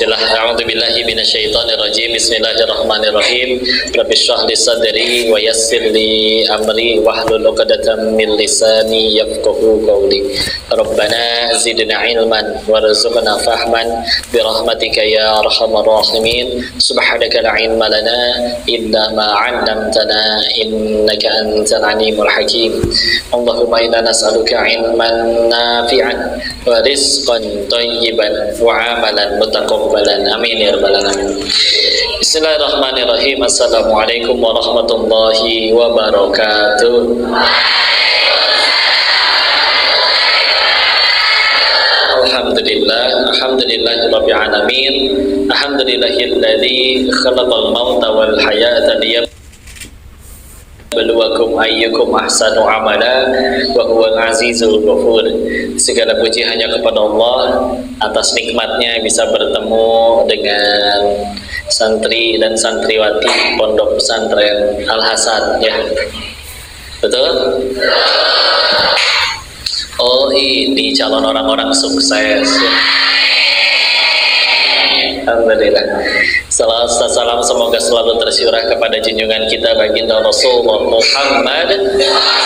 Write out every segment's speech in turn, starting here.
A'udzubillahi minasyaitonirrajim. Bismillahirrahmanirrahim. Rabbi shrah li sadri wa yassir li amri wahlul 'uqdatam min lisani yafqahu qawli. Rabbana zidna ilman warzuqna fahman bi rahmatika ya arhamar rahimin. Subhanaka la ilma lana illa ma 'allamtana innaka antal alimul hakim. Allahumma inna nas'aluka ilman nafi'an wa rizqan thayyiban wa 'amalan mutaqabbalan. Amin ya rabbal alamin. Bismillahirrahmanirrahim. Assalamualaikum warahmatullahi wabarakatuh. Alhamdulillahirabbil alamin. Alhamdulillahilladzi khalaqal mauta wal hayata liyabluwakum ayyukum ahsanu amala wa huwal azizul ghafur. Segala puji hanya kepada Allah atas nikmatnya bisa bertemu dengan santri dan santriwati Pondok Pesantren Al Hasan, ya. Betul? Oh, ini calon orang-orang sukses. Alhamdulillah. Salam semoga selalu tercurah kepada junjungan kita baginda Rasulullah Muhammad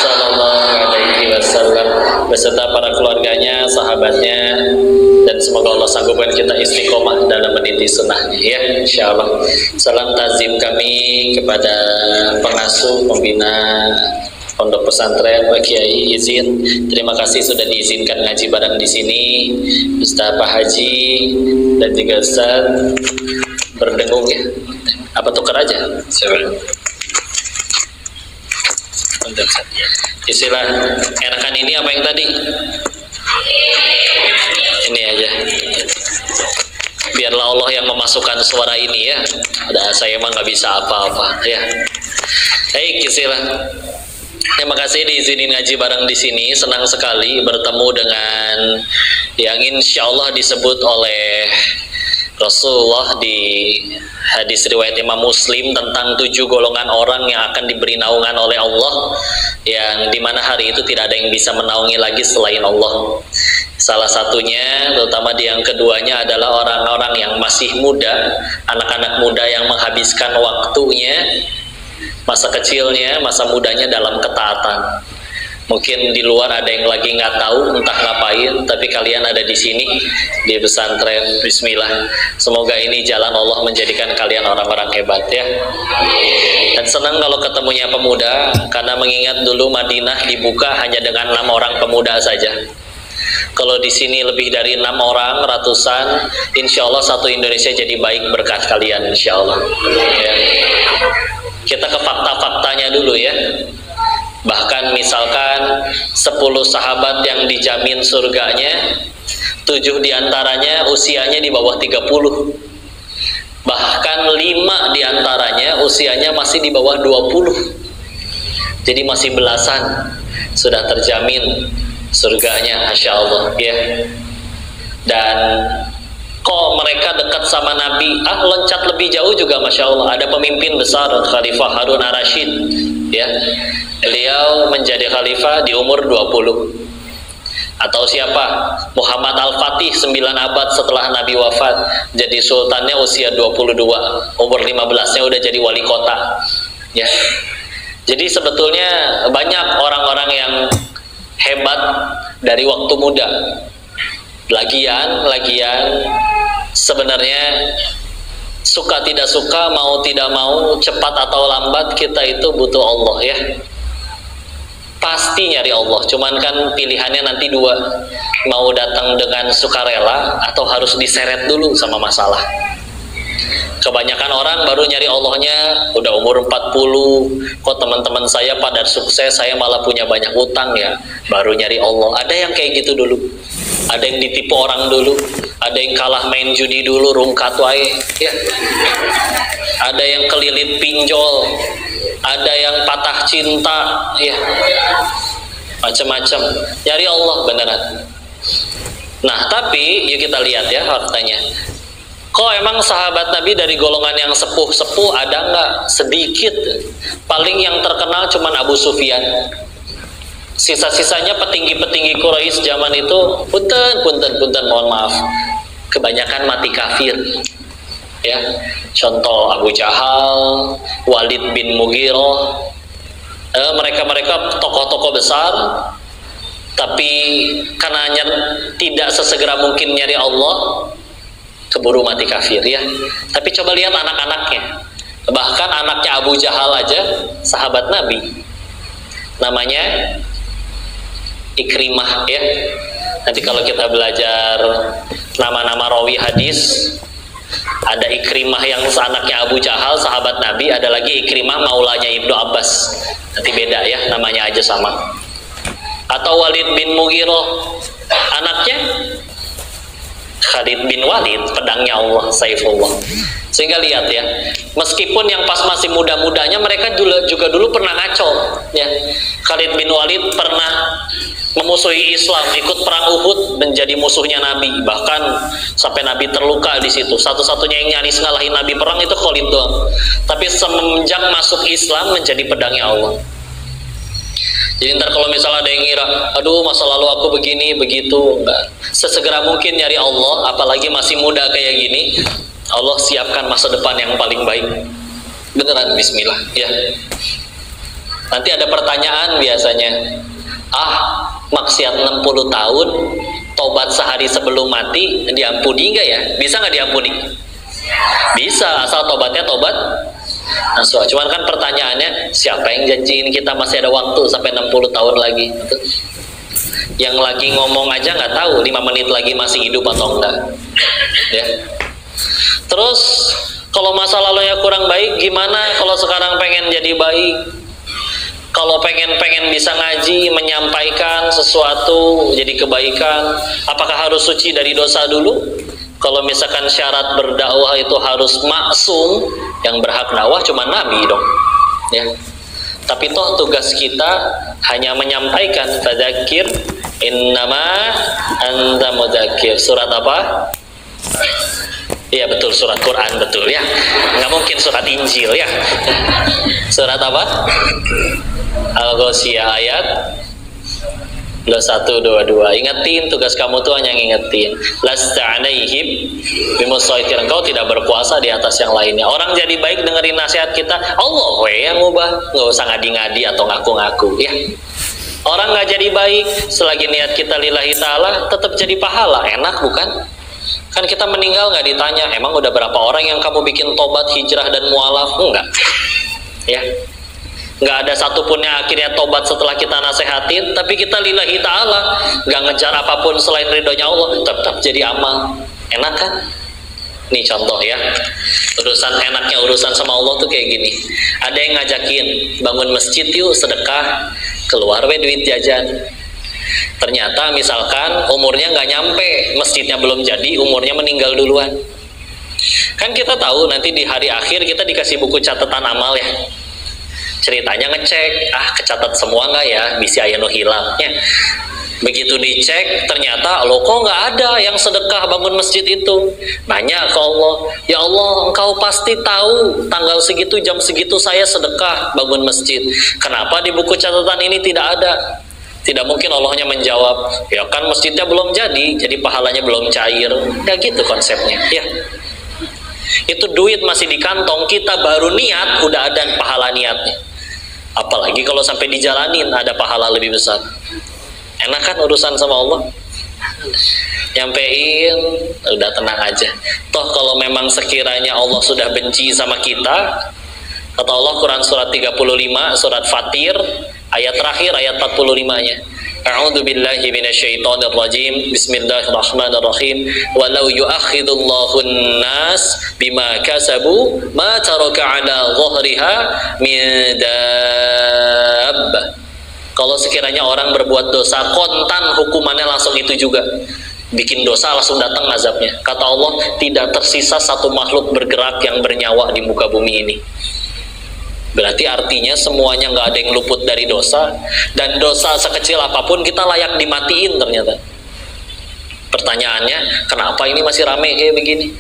sallallahu alaihi wasallam beserta para keluarganya, sahabatnya, dan semoga Allah sanggupkan kita istiqomah dalam meniti sunnahnya, ya, insyaallah. Salam takzim kami kepada pengasuh pembina Pondok Pesantren Pak Kiai izin. Terima kasih sudah diizinkan ngaji bareng di sini, Ustaz Pak Haji dan juga Ustaz berdengung, ya. Apa tukar aja? Istilah enakan ini apa yang tadi? Ini aja. Biarlah Allah yang memasukkan suara ini, ya. Ada saya emang nggak bisa apa-apa, ya. Baik, istilah. Terima kasih diizinin ngaji bareng di sini. Senang sekali bertemu dengan yang insya Allah disebut oleh Rasulullah di hadis riwayat Imam Muslim tentang 7 golongan orang yang akan diberi naungan oleh Allah, yang dimana hari itu tidak ada yang bisa menaungi lagi selain Allah. Salah satunya, terutama di yang keduanya, adalah orang-orang yang masih muda, anak-anak muda yang menghabiskan waktunya, masa kecilnya, masa mudanya dalam ketaatan. Mungkin di luar ada yang lagi nggak tahu entah ngapain, tapi kalian ada di sini di pesantren. Bismillah. Semoga ini jalan Allah menjadikan kalian orang-orang hebat, ya. Dan senang kalau ketemunya pemuda, karena mengingat dulu Madinah dibuka hanya dengan 6 orang pemuda saja. Kalau di sini lebih dari 6 orang, ratusan, insya Allah satu Indonesia jadi baik berkat kalian, insya Allah, ya. Kita ke fakta-faktanya dulu, ya. Bahkan misalkan 10 sahabat yang dijamin surganya, 7 diantaranya usianya di bawah 30. Bahkan 5 diantaranya usianya masih di bawah 20. Jadi masih belasan sudah terjamin surganya, Masya Allah, ya. Dan kok mereka dekat sama Nabi, loncat lebih jauh juga, Masya Allah. Ada pemimpin besar, Khalifah Harun ar-Rasyid, ya. Beliau menjadi khalifah di umur 20. Atau siapa? Muhammad Al-Fatih 9 abad setelah Nabi wafat, jadi sultannya usia 22, umur 15-nya udah jadi wali kota, ya. Jadi sebetulnya banyak orang-orang yang hebat dari waktu muda. Lagian sebenarnya suka tidak suka, mau tidak mau, cepat atau lambat, kita itu butuh Allah, ya. Pasti nyari Allah, cuman kan pilihannya nanti 2, mau datang dengan sukarela atau harus diseret dulu sama masalah. Kebanyakan orang baru nyari Allahnya udah umur 40, kok teman-teman saya pada sukses, saya malah punya banyak utang, ya. Baru nyari Allah. Ada yang kayak gitu dulu, ada yang ditipu orang dulu, ada yang kalah main judi dulu, rungkat wae, ya. Ada yang kelilit pinjol, ada yang patah cinta, ya. Macam-macam. Nyari Allah beneran. Nah, tapi yuk kita lihat, ya, faktanya. Kok emang sahabat Nabi dari golongan yang sepuh-sepuh ada nggak? Sedikit. Paling yang terkenal cuman Abu Sufyan. Sisa-sisanya petinggi-petinggi Quraisy zaman itu, punten, mohon maaf, kebanyakan mati kafir. Ya, contoh Abu Jahal, Walid bin Mughirah, mereka tokoh-tokoh besar, tapi karena tidak sesegera mungkin nyari Allah, keburu mati kafir ya. Tapi coba lihat anak-anaknya, bahkan anaknya Abu Jahal aja sahabat Nabi, namanya Ikrimah ya. Nanti kalau kita belajar nama-nama rawi hadis, ada Ikrimah yang anaknya Abu Jahal sahabat Nabi, ada lagi Ikrimah maulanya Ibnu Abbas. Nanti beda ya, namanya aja sama. Atau Walid bin Mughirah, anaknya Khalid bin Walid, pedangnya Allah, Saifullah. Sehingga lihat ya, meskipun yang pas masih muda-mudanya mereka juga dulu pernah ngaco ya. Khalid bin Walid pernah memusuhi Islam, ikut perang Uhud, menjadi musuhnya Nabi, bahkan sampai Nabi terluka di situ. Satu-satunya yang nyaris ngalahin Nabi perang itu Khalid doang. Tapi semenjak masuk Islam menjadi pedangnya Allah. Jadi ntar kalau misalnya ada yang ngira, aduh masa lalu aku begini begitu, enggak. Sesegera mungkin nyari Allah, apalagi masih muda kayak gini, Allah siapkan masa depan yang paling baik. Beneran, bismillah ya. Nanti ada pertanyaan biasanya, maksiat 60 tahun, tobat sehari sebelum mati, diampuni nggak ya? Bisa nggak diampuni? Bisa, asal tobatnya tobat nasuha. Cuman kan pertanyaannya, siapa yang janjiin kita masih ada waktu sampai 60 tahun lagi? Yang lagi ngomong aja nggak tahu 5 menit lagi masih hidup atau enggak ya. Terus kalau masa lalunya kurang baik, gimana kalau sekarang pengen jadi baik? Kalau pengen bisa ngaji, menyampaikan sesuatu jadi kebaikan, apakah harus suci dari dosa dulu? Kalau misalkan syarat berdakwah itu harus maksum, yang berhak dakwah cuma Nabi dong ya. Tapi toh tugas kita hanya menyampaikan, fadzakir innama anta mudzakir. Surat apa? Iya betul, surat Quran, betul ya. Nggak mungkin surat Injil ya. Surat apa? Al-Ghasyiyah ayat 21-22. Ingetin, tugas kamu tuh hanya ngingetin. Lasta 'alaihim bimusaitir, engkau tidak berkuasa di atas yang lainnya. Orang jadi baik dengerin nasihat kita, Allah yang ngubah, nggak usah ngadi-ngadi atau ngaku-ngaku ya. Orang nggak jadi baik, selagi niat kita lillahi ta'ala, tetap jadi pahala. Enak bukan? Kan kita meninggal nggak ditanya, emang udah berapa orang yang kamu bikin tobat, hijrah dan mualaf? Enggak ya. Nggak ada satupun yang akhirnya tobat setelah kita nasehatin, tapi kita lillahi ta'ala, nggak ngejar apapun selain ridhonya Allah, tetap jadi amal. Enak kan? Nih contoh ya, enaknya urusan sama Allah tuh kayak gini. Ada yang ngajakin, bangun masjid yuk, sedekah, keluar we duit jajan. Ternyata misalkan umurnya nggak nyampe, masjidnya belum jadi, umurnya meninggal duluan. Kan kita tahu nanti di hari akhir kita dikasih buku catatan amal ya. Ceritanya ngecek, kecatat semua nggak ya, bisa aya nu hilang ya. Begitu dicek, ternyata lo kok nggak ada yang sedekah bangun masjid itu. Nanya ke Allah, ya Allah, engkau pasti tahu tanggal segitu, jam segitu saya sedekah bangun masjid. Kenapa di buku catatan ini tidak ada? Tidak mungkin Allahnya menjawab, ya kan masjidnya belum jadi pahalanya belum cair. Ya gitu konsepnya ya. Itu duit masih di kantong, kita baru niat udah ada pahala niatnya. Apalagi kalau sampai dijalanin ada pahala lebih besar. Enak kan urusan sama Allah? Nyampein, udah tenang aja. Toh kalau memang sekiranya Allah sudah benci sama kita, kata Allah Quran surat 35, surat Fatir, ayat terakhir, ayat 45-nya. A'udzu billahi minasyaitonir rajim. Bismillahirrahmanirrahim. Walau yu'akhidullahu an-nas bima kasabu ma taraka 'ala dhahriha min dabbah. Kalau sekiranya orang berbuat dosa, kontan hukumannya langsung itu juga. Bikin dosa langsung datang azabnya. Kata Allah, tidak tersisa satu makhluk bergerak yang bernyawa di muka bumi ini. Berarti artinya semuanya nggak ada yang luput dari dosa, dan dosa sekecil apapun kita layak dimatiin ternyata. Pertanyaannya, kenapa ini masih rame kayak begini?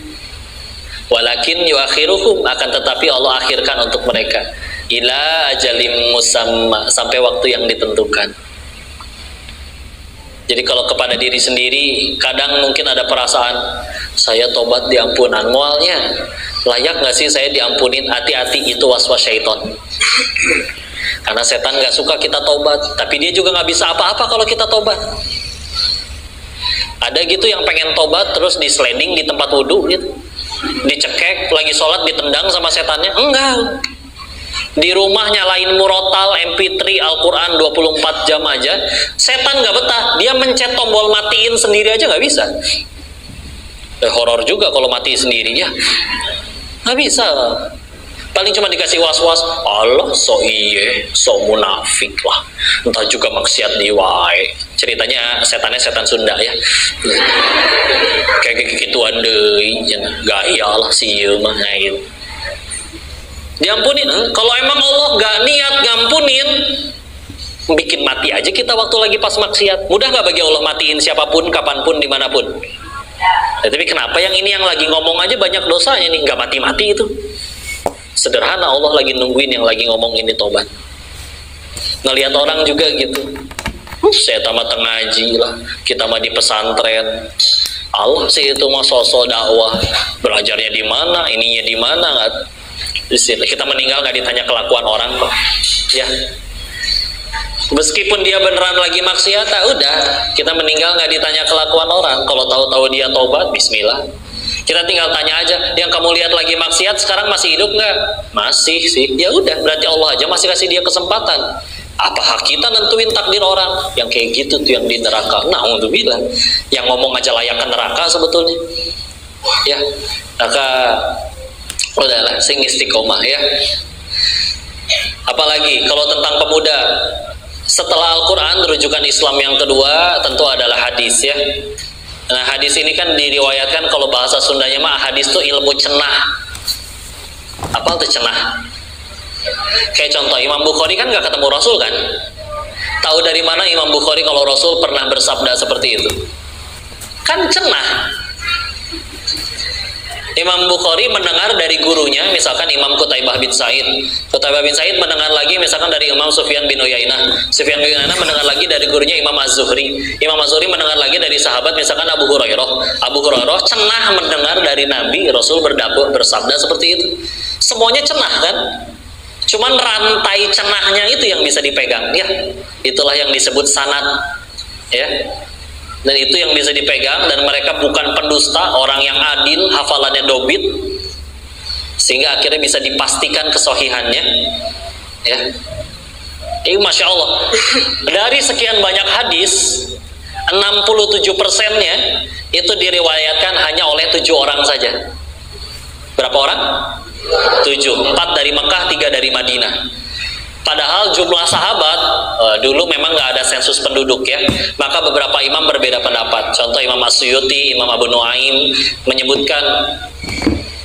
Walakin yuakhiruhum, akan tetapi Allah akhirkan untuk mereka ila ajalim musamma, sampai waktu yang ditentukan. Jadi kalau kepada diri sendiri, kadang mungkin ada perasaan, saya tobat diampunan, mualnya layak nggak sih saya diampunin? Hati-hati, itu waswas syaiton. Karena setan nggak suka kita tobat, tapi dia juga nggak bisa apa-apa kalau kita tobat. Ada gitu yang pengen tobat terus di sliding di tempat wudhu gitu, dicekek, lagi sholat ditendang sama setannya. Enggak, di rumah nyalain murotal, MP3, Al-Quran 24 jam aja, setan nggak betah, dia mencet tombol matiin sendiri aja nggak bisa. Horor juga kalau mati sendiri ya, nggak bisa. Paling cuma dikasih was-was, Allah so iye, so munafik lah, entah juga maksiat di wae. Ceritanya setannya setan Sunda ya, kayak gituan deh, gaya lah sih mah gitu. Diampunin, kalau emang Allah gak niat ngampunin, bikin mati aja kita waktu lagi pas maksiat. Mudah gak bagi Allah matiin siapapun, kapanpun, dimanapun? Ya, tapi kenapa yang ini yang lagi ngomong aja banyak dosanya nih, gak mati-mati itu? Sederhana, Allah lagi nungguin yang lagi ngomong ini tobat. Ngelihat orang juga gitu, saya tamat ngaji lah, kita mah di pesantren. Allah sih itu mah sosok dakwah, belajarnya di mana, ininya di mana, nggak? Kita meninggal nggak ditanya kelakuan orang kok, ya. Meskipun dia beneran lagi maksiat, udah, kita meninggal nggak ditanya kelakuan orang. Kalau tahu-tahu dia tobat, Bismillah. Kita tinggal tanya aja, yang kamu lihat lagi maksiat sekarang masih hidup nggak? Masih sih. Ya udah, berarti Allah aja masih kasih dia kesempatan. Apa hak kita nentuin takdir orang? Yang kayak gitu tuh yang di neraka. Nah, untuk bilang, yang ngomong aja layak ke neraka sebetulnya. Ya, maka udahlah, sing istiqomah ya. Apalagi kalau tentang pemuda, setelah Al-Quran, rujukan Islam yang kedua tentu adalah hadis ya. Nah, hadis ini kan diriwayatkan, kalau bahasa Sundanya mah hadis itu ilmu cenah. Apa itu cenah? Kayak contoh, Imam Bukhari kan gak ketemu Rasul kan? Tahu dari mana Imam Bukhari kalau Rasul pernah bersabda seperti itu? Kan cenah. Imam Bukhari mendengar dari gurunya, misalkan Imam Qutaibah bin Sa'id. Qutaibah bin Sa'id mendengar lagi misalkan dari Imam Sufyan bin Uyainah. Sufyan bin Uyainah mendengar lagi dari gurunya Imam Az-Zuhri. Imam Az-Zuhri mendengar lagi dari sahabat misalkan Abu Hurairah. Abu Hurairah cenah mendengar dari Nabi, Rasul bersabda seperti itu. Semuanya cenah kan? Cuman rantai cenahnya itu yang bisa dipegang. Ya, itulah yang disebut sanad. Ya. Dan itu yang bisa dipegang, dan mereka bukan pendusta, orang yang adil, hafalannya dobit, sehingga akhirnya bisa dipastikan kesohihannya ya. Masya Allah, dari sekian banyak hadis, 67%-nya itu diriwayatkan hanya oleh 7 orang saja. Berapa orang? 7, 4 dari Mekah, 3 dari Madinah. Padahal jumlah sahabat dulu memang nggak ada sensus penduduk ya, maka beberapa imam berbeda pendapat. Contoh Imam As-Suyuti, Imam Abu Nuaim menyebutkan,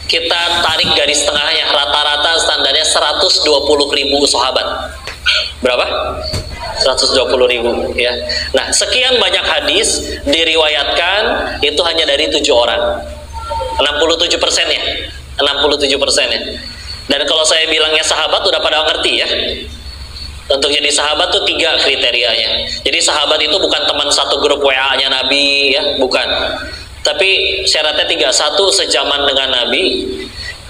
kita tarik garis tengahnya, rata-rata standarnya 120.000 sahabat. Berapa? 120.000 ya. Nah, sekian banyak hadis diriwayatkan itu hanya dari 7 orang. 67%-nya. 67%-nya. Dan kalau saya bilangnya sahabat udah pada ngerti ya. Untuk jadi sahabat tuh 3 kriterianya. Jadi sahabat itu bukan teman satu grup WA-nya Nabi ya, bukan. Tapi syaratnya 3. 1, sejaman dengan Nabi.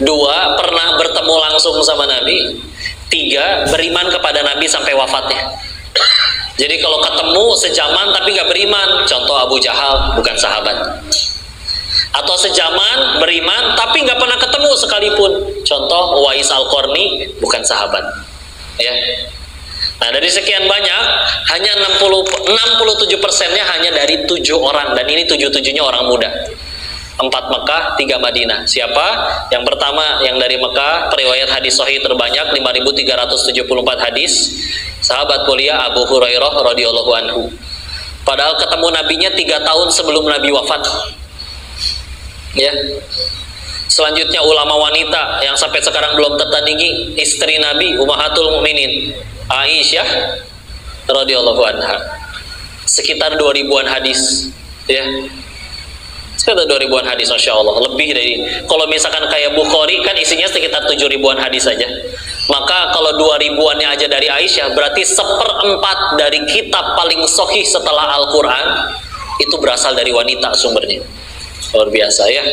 2, pernah bertemu langsung sama Nabi. 3, beriman kepada Nabi sampai wafatnya. Jadi kalau ketemu sejaman tapi gak beriman, contoh Abu Jahal, bukan sahabat. Atau sejaman, beriman, tapi nggak pernah ketemu sekalipun. Contoh Uwais Al-Qarni, bukan sahabat. Ya. Nah, dari sekian banyak, hanya 67%-nya hanya dari 7 orang. Dan ini 7-7-nya orang muda. 4 Mekah, 3 Madinah. Siapa? Yang pertama, yang dari Mekah, periwayat hadis sahih terbanyak, 5.374 hadis. Sahabat mulia Abu Hurairah radhiyallahu anhu. Padahal ketemu nabinya 3 tahun sebelum Nabi wafat. Ya. Selanjutnya ulama wanita yang sampai sekarang belum tertandingi, istri Nabi Ummahatul Mukminin Aisyah radhiyallahu anha. Sekitar 2000-an hadis ya. Sekitar 2000-an hadis, Masya Allah. Lebih dari, kalau misalkan kayak Bukhari kan isinya sekitar 7 ribuan hadis saja. Maka kalau 2000-annya aja dari Aisyah, berarti 1/4 dari kitab paling sahih setelah Al-Quran itu berasal dari wanita sumbernya. Luar biasa ya.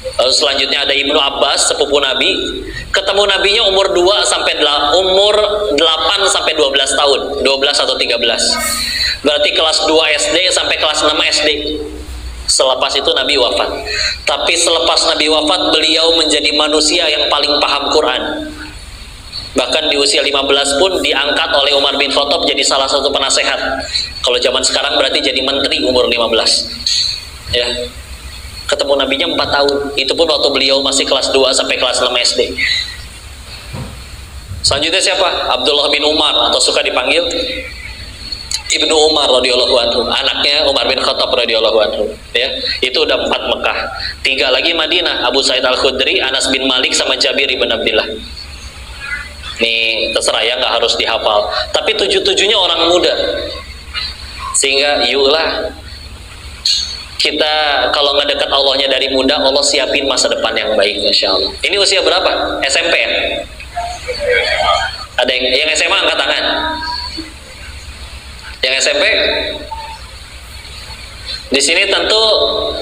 Lalu selanjutnya ada Ibnu Abbas, sepupu Nabi. Ketemu Nabinya umur 8 sampai 12 tahun, 12 atau 13. Berarti kelas 2 SD sampai kelas 6 SD. Selepas itu Nabi wafat. Tapi selepas Nabi wafat, beliau menjadi manusia yang paling paham Quran. Bahkan di usia 15 pun diangkat oleh Umar bin Khattab jadi salah satu penasehat. Kalau zaman sekarang berarti jadi menteri umur 15. Ya. Ketemu Nabinya 4 tahun. Itu pun waktu beliau masih kelas 2 sampai kelas 6 SD. Selanjutnya siapa? Abdullah bin Umar, atau suka dipanggil Ibnu Umar radhiyallahu anhu, anaknya Umar bin Khattab radhiyallahu anhu. Ya, itu udah 4 Mekah. 3 lagi Madinah, Abu Sa'id Al-Khudri, Anas bin Malik, sama Jabir bin Abdullah. Nih terserah ya, nggak harus dihafal. Tapi 7-7-nya orang muda. Sehingga yuklah kita kalau ngedekat Allahnya dari muda, Allah siapin masa depan yang baik insya Allah. Ini usia berapa? SMP ya? Ada yang SMA angkat tangan? Yang SMP? Di sini tentu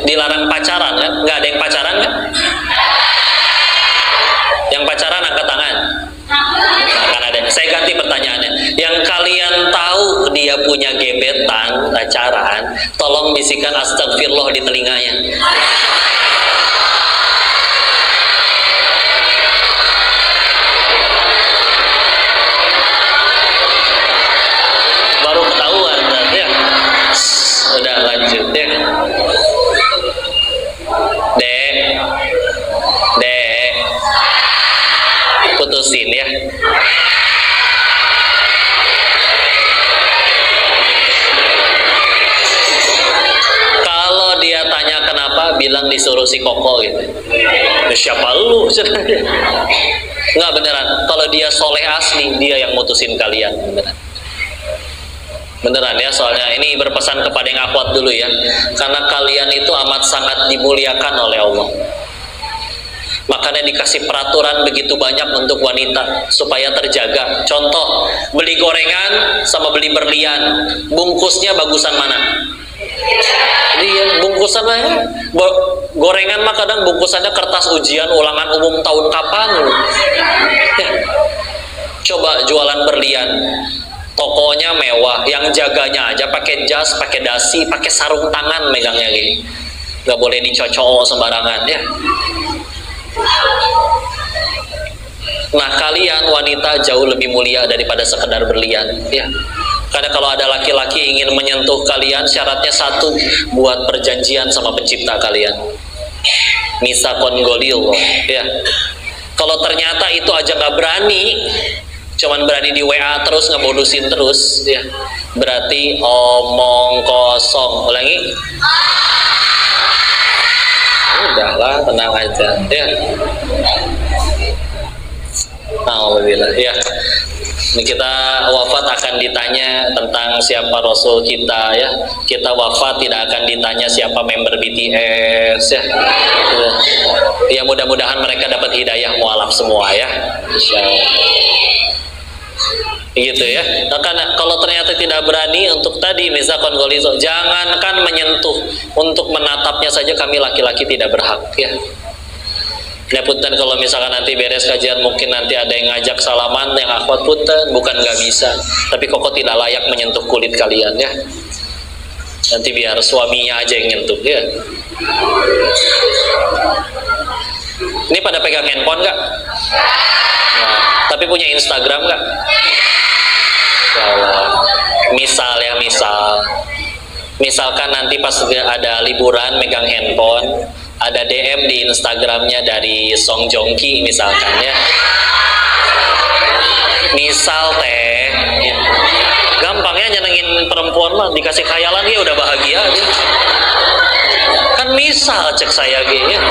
dilarang pacaran kan? Nggak ada yang pacaran kan? Yang pacaran angkat tangan. Nah, kan ada. Saya ganti pertanyaannya. Yang kalian tahu dia punya gebetan pacaran, tolong bisikan astagfirullah di telinganya. Baru ketahuan berarti ya. Udah lanjut ya. Dek, putusin ya. Kalau dia tanya kenapa, bilang disuruh si Koko gitu. Siapa lu? Nggak beneran. Kalau dia soleh asli, dia yang mutusin kalian beneran. Beneran ya, soalnya ini berpesan kepada yang akhwat dulu ya. Karena kalian itu amat sangat dimuliakan oleh Allah. Makanya dikasih peraturan begitu banyak untuk wanita supaya terjaga. Contoh, beli gorengan sama beli berlian, bungkusnya bagusan mana? Iya, bungkusan mana? Gorengan mah kadang bungkusannya kertas ujian ulangan umum tahun kapan? Ya. Coba jualan berlian, tokonya mewah, yang jaganya aja pakai jas, pakai dasi, pakai sarung tangan megangnya gini. Gak boleh dicocok sembarangan ya. Nah, kalian wanita jauh lebih mulia daripada sekedar berlian ya. Karena kalau ada laki-laki ingin menyentuh kalian, syaratnya satu, buat perjanjian sama pencipta kalian. Misakon golil ya. Kalau ternyata itu aja nggak berani, cuman berani di WA terus, ngemodusin terus ya, berarti omong kosong. Ulangi. Udahlah, tenang aja ya. Alhamdulillah ya. Ini kita wafat akan ditanya tentang siapa Rasul kita ya. Kita wafat tidak akan ditanya siapa member BTS ya. Ya mudah-mudahan mereka dapat hidayah mualaf semua ya. Insyaallah. Gitu ya. Nah, karena kalau ternyata tidak berani untuk tadi misalkan golizo, jangankan menyentuh, untuk menatapnya saja kami laki-laki tidak berhak ya. Ya punten, kalau misalkan nanti beres kajian mungkin nanti ada yang ngajak salaman, yang akhwat punten, bukan nggak bisa, tapi kok tidak layak menyentuh kulit kalian ya. Nanti biar suaminya aja yang nyentuh ya. Ini pada pegang handphone nggak? Nah, tapi punya Instagram nggak? Misalkan nanti pas ada liburan megang handphone, ada DM di Instagramnya dari Song Joong Ki misalkan ya. Misal teh ya. Gampangnya nyenengin perempuan mah, dikasih khayalan dia udah bahagia dia. Kan misal cek saya gitu ya.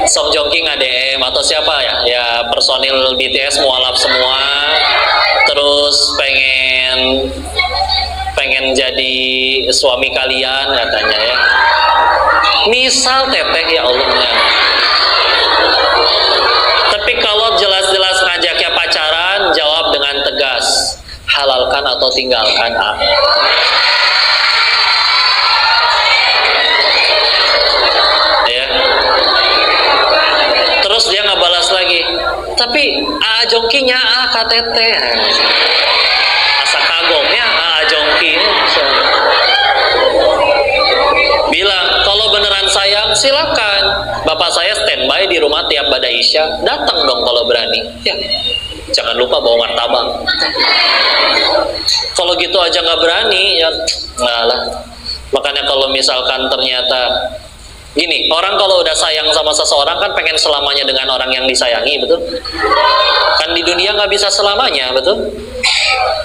Song Joong Ki nge-DM atau siapa ya? Ya personil BTS mualaf semua, terus pengen jadi suami kalian katanya ya. Misal teteh ya Allahnya. Tapi kalau jelas-jelas ngajaknya pacaran, jawab dengan tegas, halalkan atau tinggalkan A. Ya. Terus dia nggak balas lagi, tapi A jongkinya A KTT. Asa kagoknya A jongkinya. Bilang, kalau beneran sayang silakan, bapak saya standby di rumah tiap pada Isya, datang dong kalau berani. Ya, jangan lupa bawa martabak. Kalau gitu aja nggak berani, ya nggak lah. Makanya kalau misalkan ternyata gini, orang kalau udah sayang sama seseorang kan pengen selamanya dengan orang yang disayangi, betul? Kan di dunia nggak bisa selamanya, betul?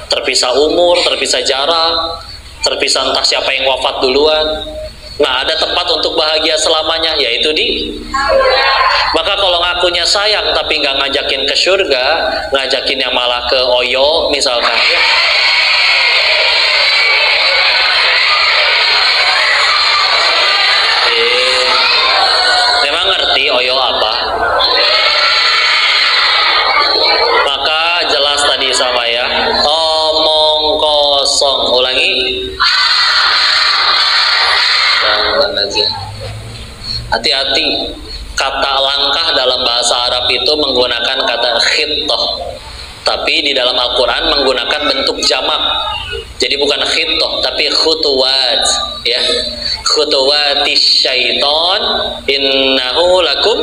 Terpisah umur, terpisah jarak, terpisah entah siapa yang wafat duluan. Nah, ada tempat untuk bahagia selamanya, yaitu di. Maka kalau ngakunya sayang tapi nggak ngajakin ke surga, ngajakin yang malah ke Oyo misalkan, ya. Memang ngerti Oyo apa? Maka jelas tadi sama ya, omong kosong. Ulangi. Hati-hati, kata langkah dalam bahasa Arab itu menggunakan kata khittah, tapi di dalam Al-Quran menggunakan bentuk jamak. Jadi bukan khittah tapi khutuwat, ya. Khutuwatis syaiton innahu lakum,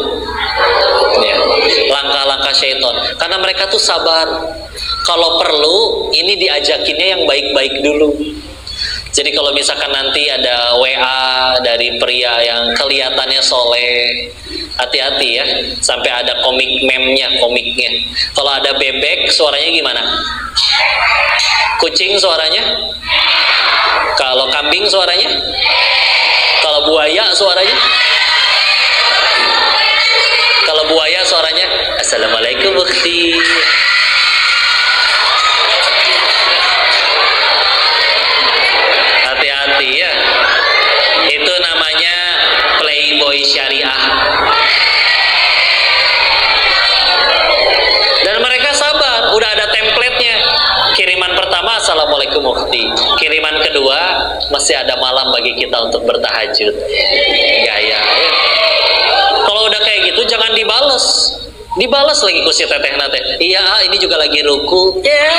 ya. Langkah-langkah syaiton, karena mereka tuh sabar. Kalau perlu ini diajakinnya yang baik-baik dulu. Jadi kalau misalkan nanti ada WA dari pria yang kelihatannya soleh, hati-hati ya, sampai ada komiknya. Kalau ada bebek, suaranya gimana? Kucing suaranya? Kalau kambing suaranya? Kalau buaya suaranya? Kalau buaya suaranya, Assalamualaikum ukhti. Ya, itu namanya playboy syariah. Dan mereka sabar, udah ada template-nya. Kiriman pertama, Assalamualaikum ukhti. Kiriman kedua, masih ada malam bagi kita untuk bertahajud. Gaya ya. Kalau udah kayak gitu jangan dibales. Dibales lagi ku si teteh nate. Iya, ini juga lagi ruku. Ya.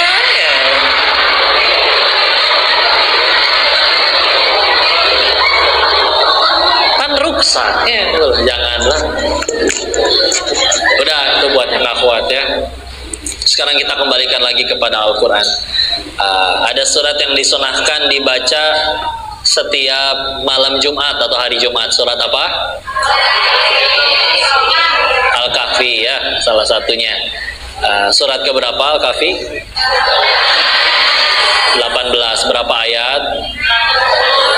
Ruksaknya janganlah. Udah, itu buat yang gak kuat ya. Sekarang kita kembalikan lagi kepada Al-Quran. Ada surat yang disunahkan dibaca setiap malam Jumat atau hari Jumat. Surat apa? Al-Kahfi ya, salah satunya. Surat keberapa Al-Kahfi? 18. Berapa ayat?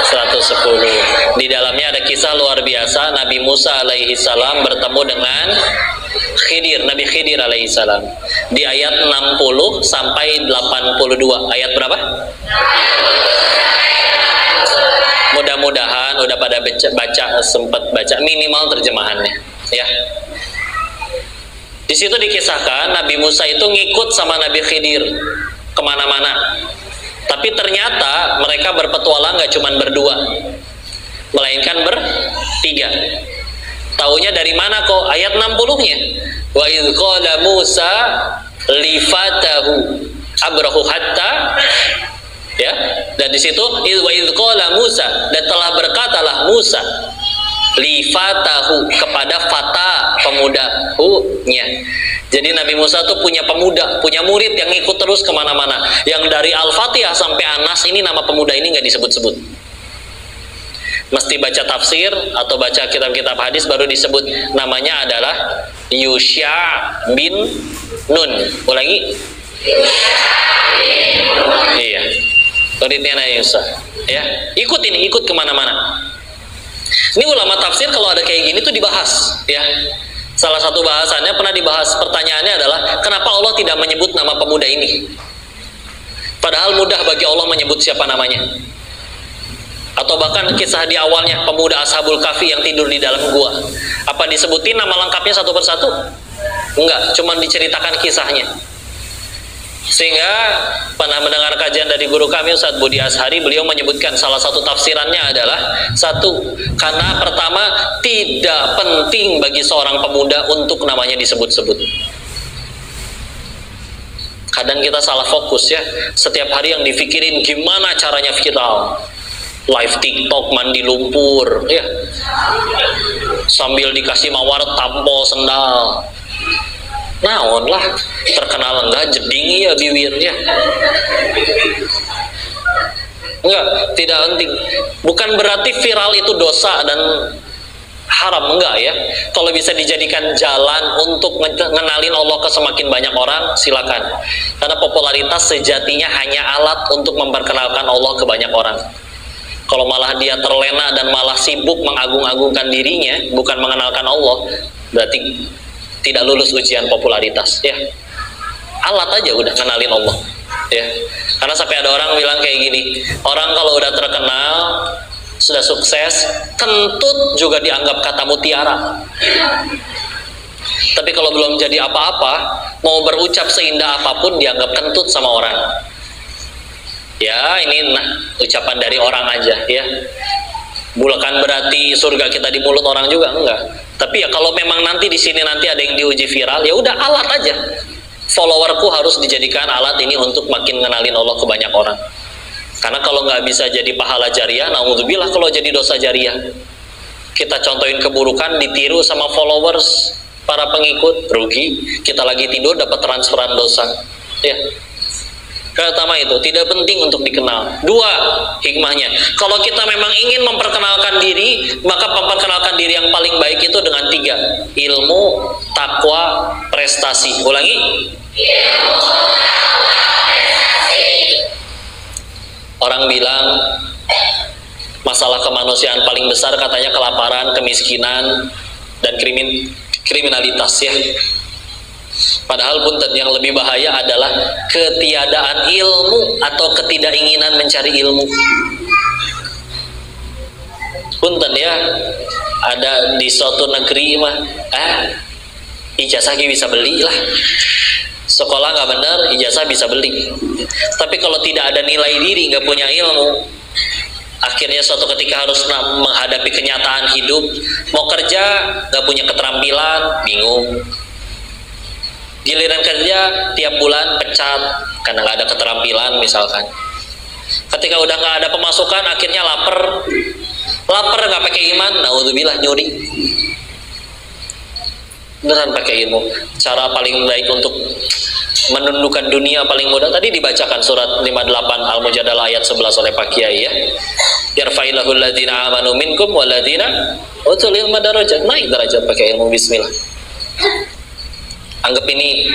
110. Di dalamnya ada kisah luar biasa Nabi Musa alaihi salam bertemu dengan Khidir, Nabi Khidir alaihi salam. Di ayat 60 sampai 82. Ayat berapa? Mudah-mudahan udah pada baca, sempat baca minimal terjemahannya, ya. Di situ dikisahkan Nabi Musa itu ngikut sama Nabi Khidir kemana-mana. Tapi ternyata mereka berpetualang gak cuma berdua, melainkan bertiga. Taunya dari mana kok? Ayat 60-nya. Wa idh qala Musa lifatahu abrahu hatta, ya. Dan di situ wa idh qala Musa, dan telah berkatalah Musa lifatahu, kepada fata, pemuda hu-nya. Jadi Nabi Musa tuh punya pemuda, punya murid yang ikut terus kemana-mana. Yang dari Al-Fatihah sampai An-Nas ini nama pemuda ini nggak disebut-sebut. Mesti baca tafsir atau baca kitab-kitab hadis baru disebut. Namanya adalah Yusha bin Nun. Ulangi. Iya. Muridnya Nabi Musa. Ya, ikut ini, ikut kemana-mana. Ini ulama tafsir kalau ada kayak gini tuh dibahas, ya. Salah satu bahasannya pernah dibahas, pertanyaannya adalah kenapa Allah tidak menyebut nama pemuda ini? Padahal mudah bagi Allah menyebut siapa namanya. Atau bahkan kisah di awalnya pemuda Ashabul Kahfi yang tidur di dalam gua. Apa disebutin nama lengkapnya satu persatu? Enggak, cuma diceritakan kisahnya. Sehingga pernah mendengar kajian dari guru kami Ustadz Budi Ashari, beliau menyebutkan salah satu tafsirannya adalah satu, karena pertama tidak penting bagi seorang pemuda untuk namanya disebut-sebut. Kadang kita salah fokus ya, setiap hari yang dipikirin gimana caranya viral, live TikTok mandi lumpur ya, sambil dikasih mawar tampol sendal, naon lah terkenal enggak jeding ya bibirnya. Enggak, tidak penting. Bukan berarti viral itu dosa dan haram, enggak ya. Kalau bisa dijadikan jalan untuk ngenalin Allah ke semakin banyak orang, silakan. Karena popularitas sejatinya hanya alat untuk memperkenalkan Allah ke banyak orang. Kalau malah dia terlena dan malah sibuk mengagung-agungkan dirinya, bukan mengenalkan Allah, berarti tidak lulus ujian popularitas ya. Alat aja udah kenalin Allah ya. Karena sampai ada orang bilang kayak gini, orang kalau udah terkenal, sudah sukses, kentut juga dianggap kata mutiara. Tapi kalau belum jadi apa-apa, mau berucap seindah apapun dianggap kentut sama orang. Ya ini ucapan dari orang aja ya. Bukan berarti surga kita di mulut orang juga, enggak. Tapi ya kalau memang nanti di sini nanti ada yang diuji viral, ya udah alat aja. Followerku harus dijadikan alat ini untuk makin ngenalin Allah ke banyak orang. Karena kalau nggak bisa jadi pahala jariah, naudzubillah kalau jadi dosa jariah. Kita contohin keburukan, ditiru sama followers, para pengikut, rugi. Kita lagi tidur dapat transferan dosa. Ya. Pertama itu, tidak penting untuk dikenal. Dua, hikmahnya. Kalau kita memang ingin memperkenalkan diri, maka memperkenalkan diri yang paling baik itu dengan tiga. Ilmu, takwa, prestasi. Ulangi. Ilmu, takwa, prestasi. Orang bilang, masalah kemanusiaan paling besar katanya kelaparan, kemiskinan, dan kriminalitas ya. Padahal punten yang lebih bahaya adalah ketiadaan ilmu atau ketidakinginan mencari ilmu. Punten ya, ada di suatu negeri mah, ijazah bisa beli lah. Sekolah nggak benar, ijazah bisa beli. Tapi kalau tidak ada nilai diri, nggak punya ilmu, akhirnya suatu ketika harus menghadapi kenyataan hidup. Mau kerja, nggak punya keterampilan, bingung. Giliran kerja tiap bulan pecat karena nggak ada keterampilan misalkan. Ketika udah nggak ada pemasukan, akhirnya lapar nggak pakai iman, naudzubillah nyuri. Beneran pakai ilmu. Cara paling baik untuk menundukkan dunia paling mudah tadi dibacakan surat 58 Al-Mujadalah ayat 11 oleh Pak Kiai ya. Yarfa'illahu alladziina aamanu minkum walladziina utul ilma darajat. Naik derajat pakai ilmu, bismillah. Anggap ini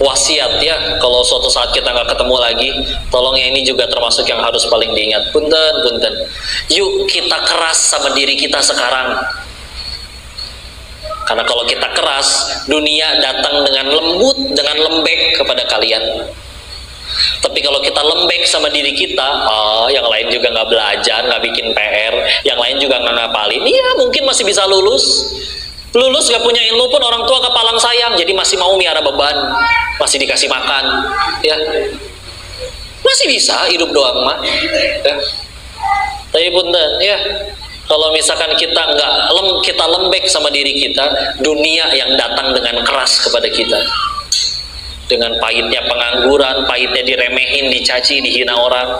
wasiat ya, kalau suatu saat kita nggak ketemu lagi, tolong ya, ini juga termasuk yang harus paling diingat. Punten, yuk kita keras sama diri kita sekarang. Karena kalau kita keras, dunia datang dengan lembut, dengan lembek kepada kalian. Tapi kalau kita lembek sama diri kita, yang lain juga nggak belajar, nggak bikin PR, yang lain juga nggak ngapalin, iya mungkin masih bisa lulus gak punya ilmu pun orang tua kepalang sayang, jadi masih mau miara beban, masih dikasih makan ya, masih bisa hidup doang mah ya. Tapi punten ya, kalau misalkan kita kita lembek sama diri kita, dunia yang datang dengan keras kepada kita, dengan pahitnya pengangguran, pahitnya diremehin, dicaci, dihina orang.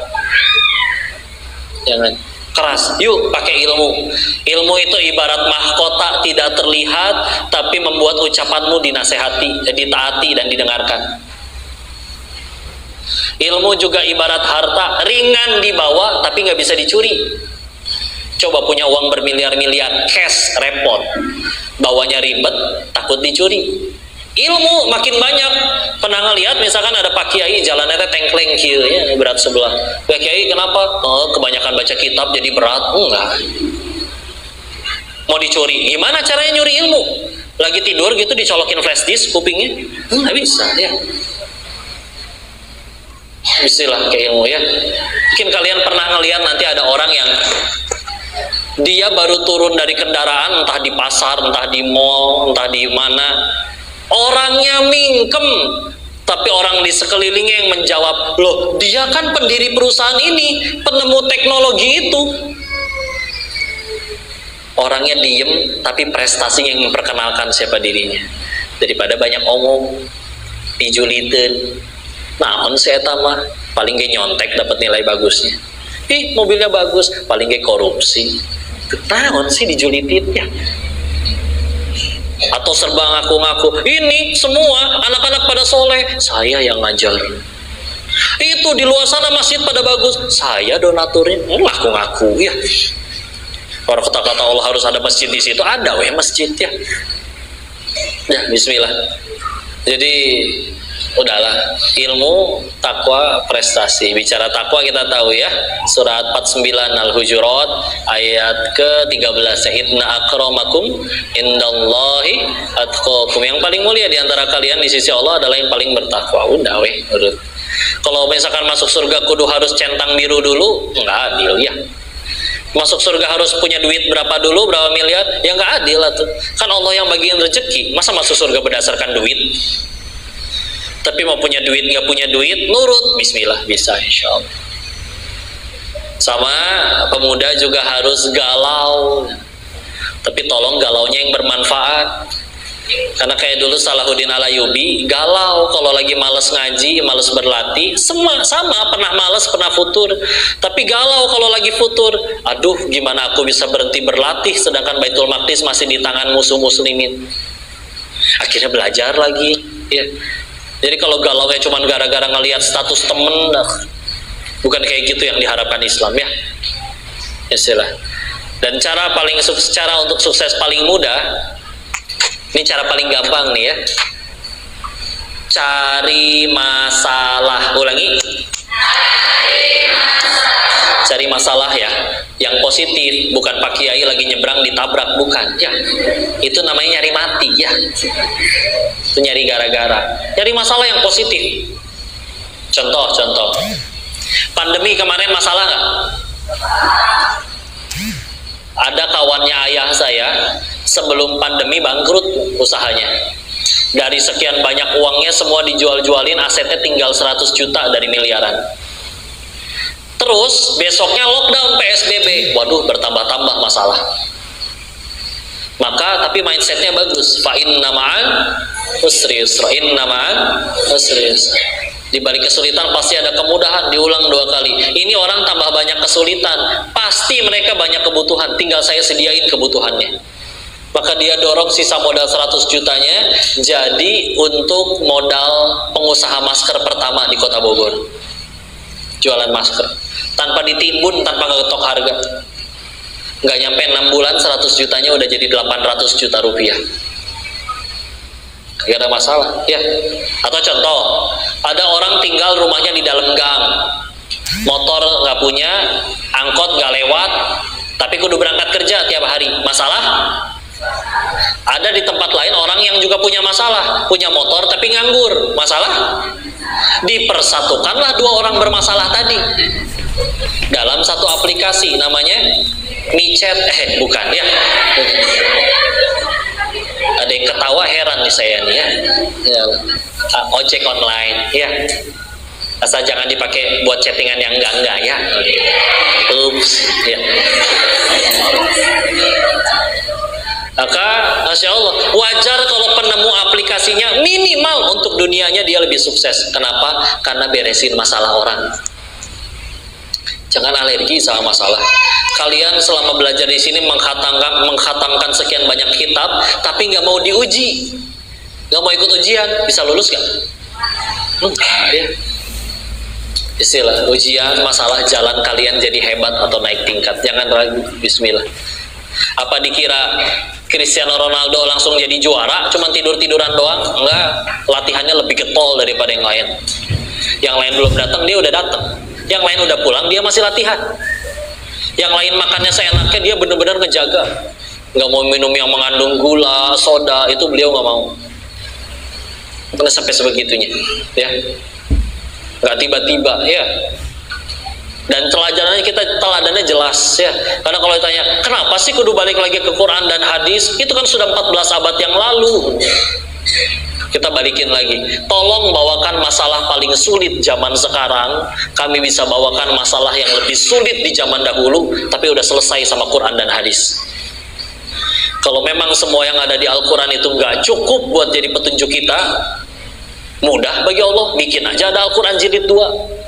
Jangan keras, yuk pakai ilmu. Ilmu itu ibarat mahkota, tidak terlihat tapi membuat ucapanmu dinasehati, ditaati dan didengarkan. Ilmu juga ibarat harta, ringan dibawa tapi nggak bisa dicuri. Coba punya uang bermiliar-miliar cash, repot, bawanya ribet, takut dicuri. Ilmu makin banyak. Pernah ngelihat misalkan ada Pak Kiai jalannya tengkleng kieu ya, berat sebelah. Pak Kiai kenapa? Kebanyakan baca kitab jadi berat. Enggak. Mau dicuri. Gimana caranya nyuri ilmu? Lagi tidur gitu dicolokin flash disk kupingnya? Enggak bisa ya. Bismillah ke ilmu ya. Mungkin kalian pernah ngelihat nanti ada orang yang Dia baru turun dari kendaraan, entah di pasar, entah di mall, entah di mana. Orangnya mingkem, tapi orang di sekelilingnya yang menjawab, loh dia kan pendiri perusahaan ini, penemu teknologi itu. Orangnya diem, tapi prestasinya yang memperkenalkan siapa dirinya. Daripada banyak omong, dijulitin, namun saya mah paling gak nyontek dapat nilai bagusnya. Ih mobilnya bagus, paling gak korupsi. Namun sih dijulitin ya. Atau serba ngaku-ngaku, ini semua anak-anak pada soleh, saya yang ngajar. Itu di luar sana masjid pada bagus, saya donaturnya. Ngaku-ngaku ya. Orang kata-kata Allah harus ada masjid di situ, ada weh masjid ya. Ya bismillah. Jadi udahlah, ilmu, takwa, prestasi. Bicara takwa kita tahu ya, surat 49 Al-Hujurat ayat ke-13, inna akramakum indallahi atqakum. Yang paling mulia di antara kalian di sisi Allah adalah yang paling bertakwa. Udah weh, urut. Kalau misalkan masuk surga kudu harus centang biru dulu, enggak adil ya. Masuk surga harus punya duit berapa dulu, berapa miliar, ya enggak adil lah tuh. Kan Allah yang bagian rezeki, masa masuk surga berdasarkan duit? Tapi mau punya duit nggak punya duit, nurut, bismillah bisa insya Allah. Sama pemuda juga harus galau, tapi tolong galaunya yang bermanfaat. Karena kayak dulu Salahuddin Alayubi, galau kalau lagi males ngaji, males berlatih, sama pernah males, pernah futur. Tapi galau kalau lagi futur, aduh gimana aku bisa berhenti berlatih sedangkan Baitul Maqdis masih di tangan musuh muslimin. Akhirnya belajar lagi ya. Jadi kalau galaunya cuma gara-gara ngelihat status temen, bukan kayak gitu yang diharapkan Islam ya. Istilah. Dan cara untuk sukses paling mudah, ini cara paling gampang nih ya. Cari masalah. Ulangi. Cari masalah ya, yang positif, bukan Pak Kiai lagi nyebrang ditabrak, bukan ya. Itu namanya nyari mati ya. Itu nyari gara-gara. Nyari masalah yang positif. Contoh. Pandemi kemarin masalah nggak? Ada kawannya ayah saya sebelum pandemi bangkrut usahanya. Dari sekian banyak uangnya semua dijual-jualin, asetnya tinggal 100 juta dari miliaran. Terus besoknya lockdown PSBB, waduh bertambah-tambah masalah. Maka tapi mindsetnya bagus. Fa inna ma'al usri yusra, inna ma'al usri yusra. Di balik kesulitan pasti ada kemudahan, diulang 2 kali. Ini orang tambah banyak kesulitan, pasti mereka banyak kebutuhan, tinggal saya sediain kebutuhannya. Maka dia dorong sisa modal 100 jutanya jadi untuk modal pengusaha masker pertama di Kota Bogor. Jualan masker tanpa ditimbun, tanpa ngegetok harga. Nggak nyampe 6 bulan 100 jutanya udah jadi 800 juta rupiah. Gak ada masalah ya. Atau contoh, ada orang tinggal rumahnya di dalam gang, motor nggak punya, angkot nggak lewat, tapi kudu berangkat kerja tiap hari. Masalah? Ada di tempat lain orang yang juga punya masalah, punya motor tapi nganggur. Masalah? Dipersatukanlah 2 orang bermasalah tadi dalam satu aplikasi namanya micet, bukan ya. Ada yang ketawa, heran nih saya nih ya. Ojek online ya. Asal jangan dipakai buat chattingan yang enggak ya. Ups ya. Maka Masya Allah, wajar kalau penemu aplikasinya minimal untuk dunianya dia lebih sukses. Kenapa? Karena beresin masalah orang. Jangan alergi sama masalah. Kalian selama belajar di sini mengkhatamkan sekian banyak kitab, tapi nggak mau diuji, nggak mau ikut ujian, bisa lulus nggak? Ya. Istilah ujian masalah jalan kalian jadi hebat atau naik tingkat. Jangan ragu. Bismillah. Apa dikira Cristiano Ronaldo langsung jadi juara cuman tidur-tiduran doang? Enggak, latihannya lebih getol daripada yang lain. Yang lain belum datang, dia udah datang. Yang lain udah pulang, dia masih latihan. Yang lain makannya seenaknya, dia benar-benar ngejaga. Nggak mau minum yang mengandung gula, soda, itu beliau nggak mau. Karena sampai sebegitunya ya. Nggak tiba-tiba ya. Dan teladannya jelas ya. Karena kalau ditanya, kenapa sih kudu balik lagi ke Quran dan hadis? Itu kan sudah 14 abad yang lalu. Kita balikin lagi. Tolong bawakan masalah paling sulit zaman sekarang. Kami bisa bawakan masalah yang lebih sulit di zaman dahulu, tapi udah selesai sama Quran dan hadis. Kalau memang semua yang ada di Al-Quran itu nggak cukup buat jadi petunjuk kita, mudah bagi Allah, bikin aja ada Al-Quran jilid 2.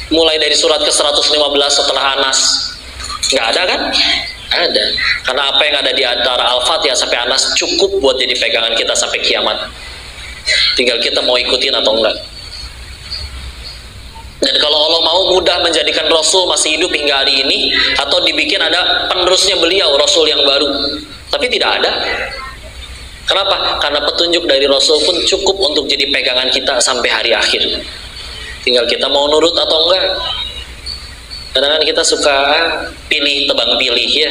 Mulai dari surat ke-115 setelah Anas. Nggak ada kan? Ada. Karena apa yang ada di antara Al-Fatihah sampai Anas cukup buat jadi pegangan kita sampai kiamat. Tinggal kita mau ikutin atau enggak. Dan kalau Allah mau mudah menjadikan Rasul masih hidup hingga hari ini, atau dibikin ada penerusnya beliau, Rasul yang baru. Tapi tidak ada. Kenapa? Karena petunjuk dari Rasul pun cukup untuk jadi pegangan kita sampai hari akhir. Tinggal kita mau nurut atau enggak. Kadang-kadang kita suka pilih tebang pilih ya.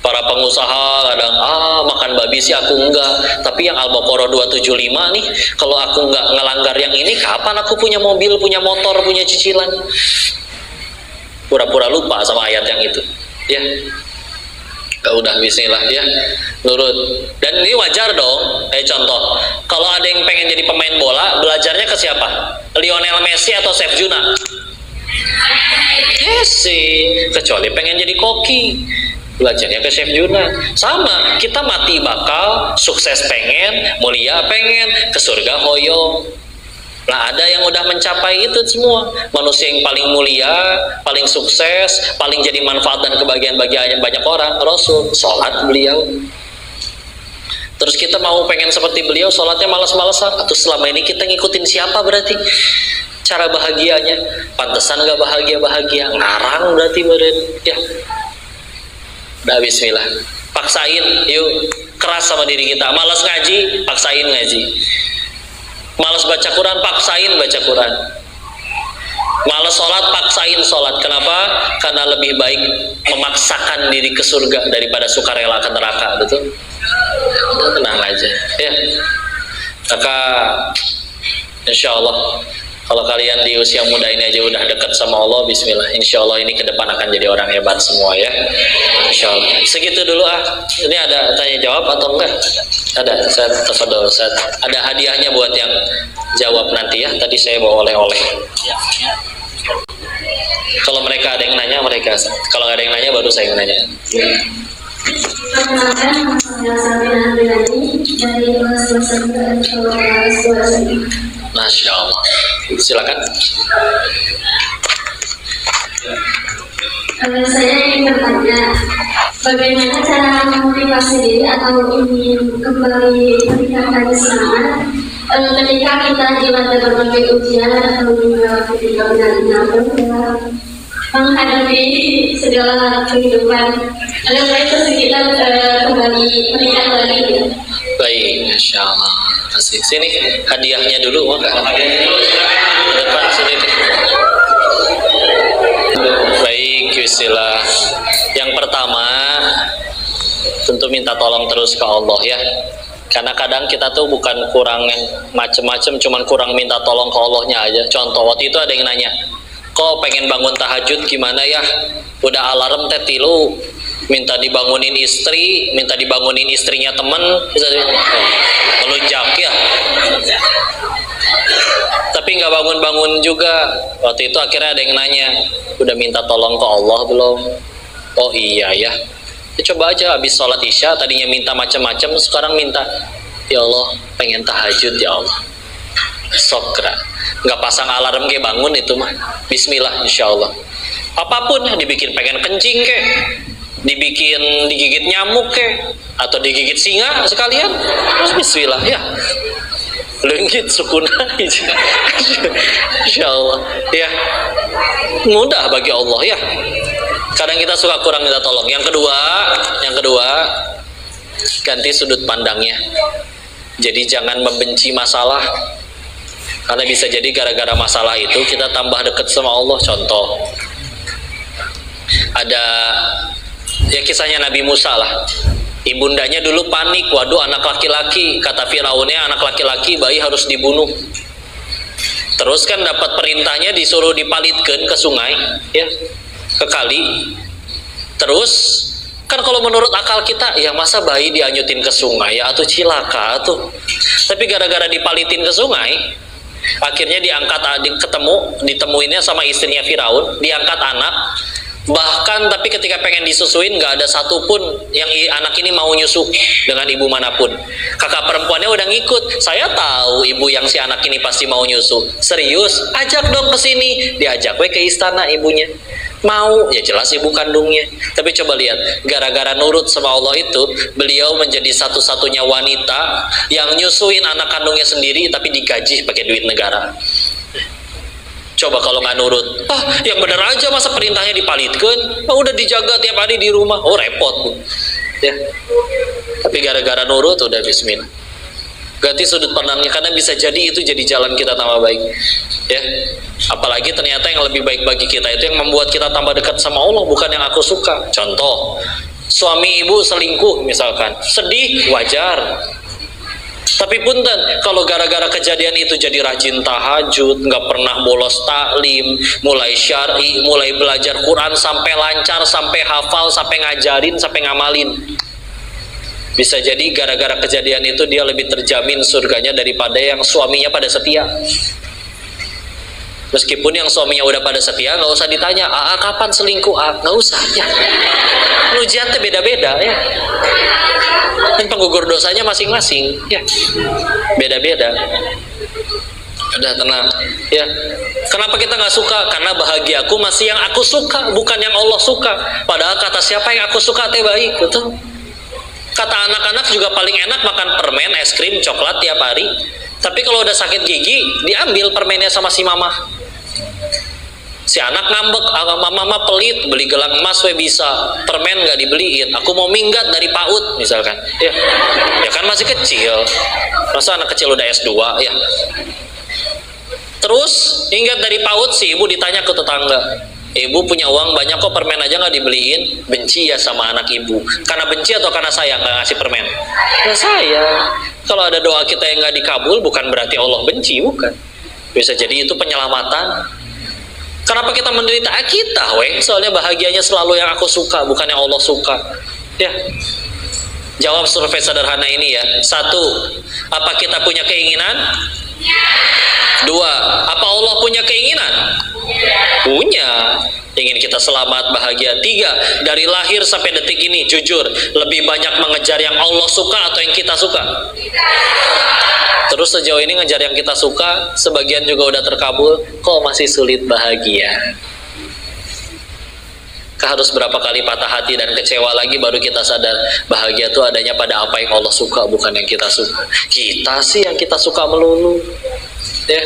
Para pengusaha kadang, makan babi sih aku enggak, tapi yang Al-Baqarah 275 nih, kalau aku enggak ngelanggar yang ini, kapan aku punya mobil, punya motor, punya cicilan? Pura-pura lupa sama ayat yang itu ya. Udah bismillah ya, nurut. Dan ini wajar dong. Contoh, kalau ada yang pengen jadi pemain bola, belajarnya ke siapa? Lionel Messi atau Chef Juna? Messi. Kecuali pengen jadi koki, belajarnya ke Chef Juna. Sama, kita mati bakal, sukses pengen, mulia pengen, ke surga hoyo. Nah, ada yang udah mencapai itu semua. Manusia yang paling mulia, paling sukses, paling jadi manfaat dan kebahagiaan bagi banyak orang, Rasul. Sholat beliau. Terus kita mau pengen seperti beliau, sholatnya malas-malasan. Atau selama ini kita ngikutin siapa berarti? Cara bahagianya. Pantesan gak bahagia-bahagia. Ngarang berarti ya. Udah bismillah. Paksain, yuk. Keras sama diri kita. Malas ngaji, paksain ngaji. Malas baca Quran, paksain baca Quran. Malas sholat, paksain sholat. Kenapa? Karena lebih baik memaksakan diri ke surga daripada sukarela ke neraka, betul? Udah tenang aja ya. Maka insya Allah, kalau kalian di usia muda ini aja udah dekat sama Allah, bismillah, insya Allah ini ke depan akan jadi orang hebat semua ya, insya Allah. Segitu dulu Ini ada tanya jawab atau enggak? Ada, saya tafadhol Ustaz. Ada hadiahnya buat yang jawab nanti ya. Tadi saya bawa oleh-oleh. Kalau mereka ada yang nanya, mereka. Kalau nggak ada yang nanya, baru saya yang nanya. Masya Allah. Silakan. Saya ingin bertanya, bagaimana cara memotivasi diri atau ingin kembali meningkatkan semangat ketika kita dilanda berbagai ujian atau juga ketika benar-benar menghadapi segala kehidupan, agar mereka kita kembali meningkat lagi. Baik, Masya Allah. Kasih sini hadiahnya dulu, maka depan sini. Baik, bismillah. Yang pertama, tentu minta tolong terus ke Allah ya. Karena kadang kita tuh bukan kurang macem-macem, cuman kurang minta tolong ke Allahnya aja. Contoh, waktu itu ada yang nanya, kok pengen bangun tahajud gimana ya? Udah alarm teh tilu, minta dibangunin istri, minta dibangunin istrinya temen, melunjak ya. Tapi nggak bangun-bangun juga. Waktu itu akhirnya ada yang nanya, udah minta tolong ke Allah belum? Oh iya ya. Coba aja habis sholat isya, tadinya minta macam-macam, sekarang minta, ya Allah pengen tahajud ya Allah. Sokra, nggak pasang alarm kayak bangun itu mah. Bismillah insya Allah. Apapun ya, dibikin pengen kencing kek, dibikin digigit nyamuk kek, atau digigit singa sekalian, terus bismillah ya. Lenggit sukuna insya Allah ya, mudah bagi Allah ya. Kadang kita suka kurang minta tolong. Yang kedua ganti sudut pandangnya. Jadi jangan membenci masalah, karena bisa jadi gara-gara masalah itu kita tambah dekat sama Allah. Contoh, ada ya kisahnya Nabi Musa lah. Ibundanya dulu panik, waduh anak laki-laki, kata Firaunnya anak laki-laki bayi harus dibunuh. Terus kan dapat perintahnya disuruh dipalitkan ke sungai, ya, ke kali. Terus kan kalau menurut akal kita, ya masa bayi dianyutin ke sungai, ya atau cilaka tuh. Tapi gara-gara dipalitin ke sungai, akhirnya diangkat adik, ditemuinnya sama istrinya Firaun, diangkat anak. Bahkan tapi ketika pengen disusuin nggak ada satupun yang anak ini mau nyusu dengan ibu manapun. Kakak perempuannya udah ngikut. Saya tahu ibu yang si anak ini pasti mau nyusu. Serius, ajak dong ke sini. Diajak we ke istana ibunya. Mau, ya jelas ibu kandungnya. Tapi coba lihat, gara-gara nurut sama Allah itu, beliau menjadi satu-satunya wanita yang nyusuin anak kandungnya sendiri tapi digaji pakai duit negara. Coba kalau nggak nurut, yang bener aja masa perintahnya dipalitkan, udah dijaga tiap hari di rumah, repot, ya. Tapi gara-gara nurut udah bismillah. Ganti sudut pandangnya, karena bisa jadi itu jadi jalan kita tambah baik, ya. Apalagi ternyata yang lebih baik bagi kita itu yang membuat kita tambah dekat sama Allah, bukan yang aku suka. Contoh, suami ibu selingkuh misalkan, sedih wajar. Tapi punten, kalau gara-gara kejadian itu jadi rajin tahajud, nggak pernah bolos taklim, mulai syar'i, mulai belajar Quran sampai lancar, sampai hafal, sampai ngajarin, sampai ngamalin. Bisa jadi gara-gara kejadian itu dia lebih terjamin surganya daripada yang suaminya pada setia. Meskipun yang suaminya udah pada setia, nggak usah ditanya, kapan selingkuh? Nggak usah, ya. Nujiatnya beda-beda, ya. Dan penggugur dosanya masing-masing, ya, beda-beda. Udah tenang, ya. Kenapa kita nggak suka? Karena bahagiaku masih yang aku suka, bukan yang Allah suka. Padahal kata siapa yang aku suka teh baik, betul. Kata anak-anak juga paling enak makan permen, es krim, coklat tiap hari. Tapi kalau udah sakit gigi, diambil permennya sama si mama. Si anak ngambek, mama pelit, beli gelang emas we bisa, permen nggak dibeliin. Aku mau minggat dari PAUD misalkan, ya kan masih kecil. Masa anak kecil udah S2, ya. Terus minggat dari PAUD, si ibu ditanya ke tetangga, ibu punya uang banyak kok, permen aja nggak dibeliin. Benci ya sama anak ibu. Karena benci atau karena sayang nggak ngasih permen? Ya sayang. Kalau ada doa kita yang nggak dikabul, bukan berarti Allah benci, bukan. Bisa jadi itu penyelamatan. Kenapa kita menderita? Kita, soalnya bahagianya selalu yang aku suka, bukan yang Allah suka. Ya. Jawab survei sederhana ini ya. 1, apa kita punya keinginan? 2, apa Allah punya keinginan? Punya. Ingin kita selamat, bahagia. 3, dari lahir sampai detik ini, jujur, lebih banyak mengejar yang Allah suka atau yang kita suka? Terus sejauh ini ngejar yang kita suka, sebagian juga udah terkabul, kok masih sulit bahagia? Harus berapa kali patah hati dan kecewa lagi baru kita sadar bahagia itu adanya pada apa yang Allah suka, bukan yang kita suka. Kita sih yang kita suka melulu, ya.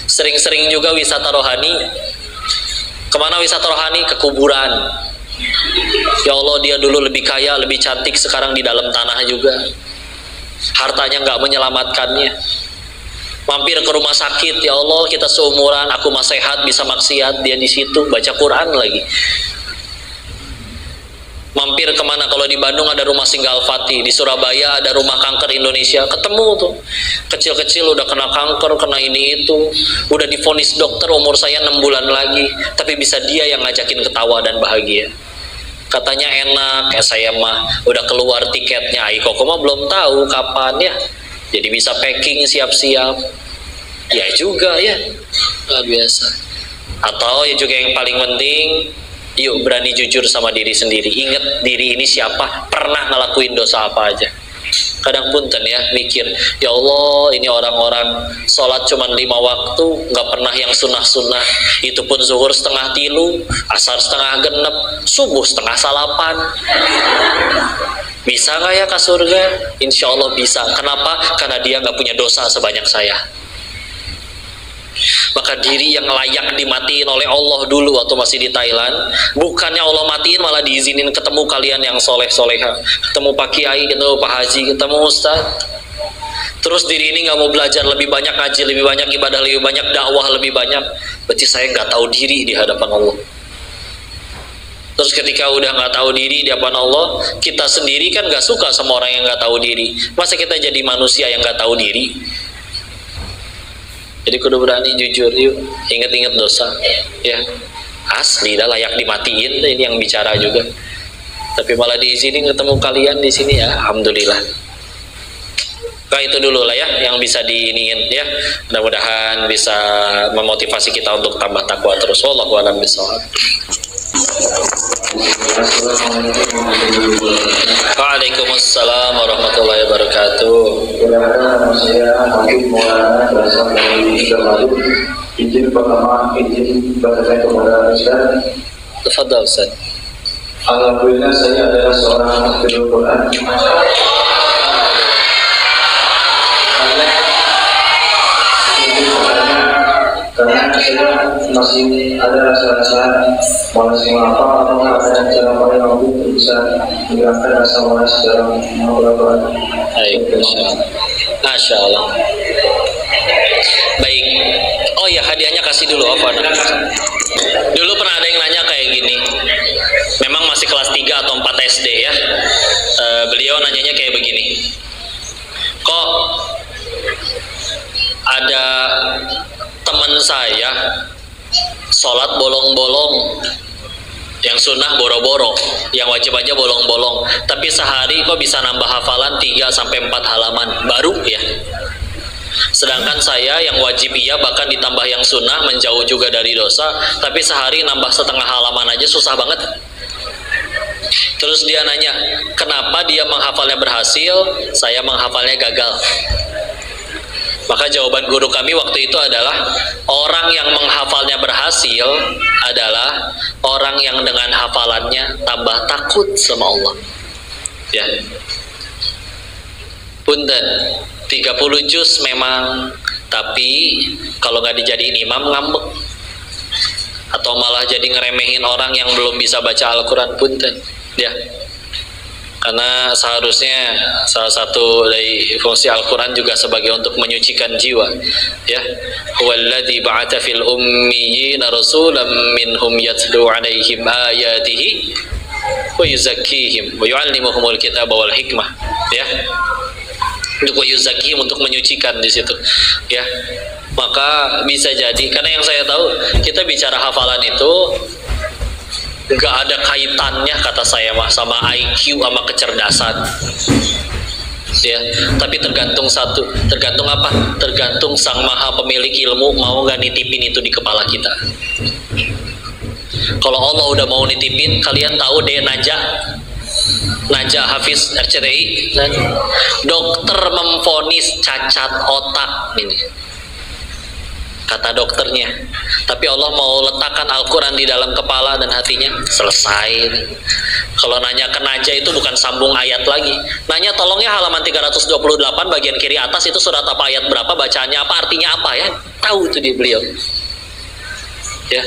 Sering-sering juga wisata rohani. Kemana wisata rohani? Ke kuburan. Ya Allah, dia dulu lebih kaya, lebih cantik, sekarang di dalam tanah juga. Hartanya nggak menyelamatkannya. Mampir ke rumah sakit, ya Allah, kita seumuran, aku masih sehat, bisa maksiat, dia di situ baca Quran lagi. Mampir kemana? Kalau di Bandung ada rumah Singgah Al-Fatih, di Surabaya ada rumah kanker Indonesia, ketemu tuh kecil-kecil udah kena kanker, kena ini itu, udah divonis dokter umur saya 6 bulan lagi, tapi bisa dia yang ngajakin ketawa dan bahagia. Katanya enak, kayak saya mah udah keluar tiketnya, Koko mah belum tahu kapan ya. Jadi bisa packing siap-siap. Ya juga ya, luar biasa. Atau ya juga yang paling penting, yuk berani jujur sama diri sendiri. Ingat diri ini siapa, pernah ngelakuin dosa apa aja. Kadang punten ya mikir, ya Allah ini orang-orang sholat cuma 5 waktu, nggak pernah yang sunnah-sunnah. Itu pun zuhur 2:30, asar 5:30, subuh 6:30. Bisa nggak ya ke surga? Insya Allah bisa. Kenapa? Karena dia nggak punya dosa sebanyak saya. Maka diri yang layak dimatiin oleh Allah dulu waktu masih di Thailand, bukannya Allah matiin malah diizinin ketemu kalian yang soleh-soleha, ketemu Pak Kiai, ketemu Pak Haji, ketemu Ustaz. Terus diri ini nggak mau belajar lebih banyak, ngaji lebih banyak, ibadah lebih banyak, dakwah lebih banyak, berarti saya nggak tahu diri di hadapan Allah. Terus ketika udah nggak tahu diri di hadapan Allah, kita sendiri kan nggak suka sama orang yang nggak tahu diri. Masa kita jadi manusia yang nggak tahu diri? Jadi Jadi kudu berani jujur yuk, inget-inget dosa ya. Asli dah layak dimatiin, ini yang bicara juga. Tapi malah diizinin ketemu kalian di sini ya, alhamdulillah. Nah itu dulu lah ya yang bisa diiniin ya. Mudah-mudahan bisa memotivasi kita untuk tambah takwa terus. Wallahu a'lam bishawab. Waalaikumsalam warahmatullahi wabarakatuh. Nama saya Habib Maulana berasal dari Jawa. Izin pertama, izin bertanya kepada Ustaz. Tafadhal Ustaz. Alhamdulillah saya adalah seorang hafizul Quran. Karena saya masih ada rasa-rasa malas mengapa atau ada cara paling mampu untuk bisa menghilangkan rasa malas dalam menghafal. Baik, Masya Allah. Baik. Oh ya, hadiahnya kasih dulu apa? Dulu pernah ada yang nanya kayak gini. Memang masih kelas 3 atau 4 SD ya. Beliau nanyanya kayak begini. Kok ada teman saya sholat bolong-bolong, yang sunnah boro-boro, yang wajib aja bolong-bolong, tapi sehari kok bisa nambah hafalan 3-4 halaman baru ya. Sedangkan saya yang wajib iya bahkan ditambah yang sunnah menjauh juga dari dosa, tapi sehari nambah setengah halaman aja susah banget. Terus dia nanya, kenapa dia menghafalnya berhasil, saya menghafalnya gagal? Maka jawaban guru kami waktu itu adalah, orang yang menghafalnya berhasil adalah orang yang dengan hafalannya tambah takut sama Allah. Ya. Punten, 30 juz memang, tapi kalau nggak dijadiin imam ngambek. Atau malah jadi ngeremehin orang yang belum bisa baca Al-Quran, punten. Ya. Karena seharusnya salah satu dari fungsi Al-Quran juga sebagai untuk menyucikan jiwa ya. Huwallazi ba'atha fil ummiyina rasulan minhum yatlu 'alaihim ayatihi wa yuzakkihim wa yu'allimuhumul kitaba wal hikmah ya. Untuk wa yuzakkihim, untuk menyucikan di situ ya. Maka bisa jadi, karena yang saya tahu kita bicara hafalan itu nggak ada kaitannya kata saya mah sama IQ sama kecerdasan ya, tapi tergantung apa? Tergantung sang maha pemilik ilmu mau nggak nitipin itu di kepala kita. Kalau Allah udah mau nitipin, kalian tahu deh Najah Hafiz RCTI, dokter memvonis cacat otak ini, kata dokternya, tapi Allah mau letakkan Al-Quran di dalam kepala dan hatinya, selesai. Kalau nanya ke Najah itu bukan sambung ayat lagi, nanya tolongnya halaman 328 bagian kiri atas itu surat apa, ayat berapa, bacaannya apa, artinya apa ya, tahu itu dia beliau ya.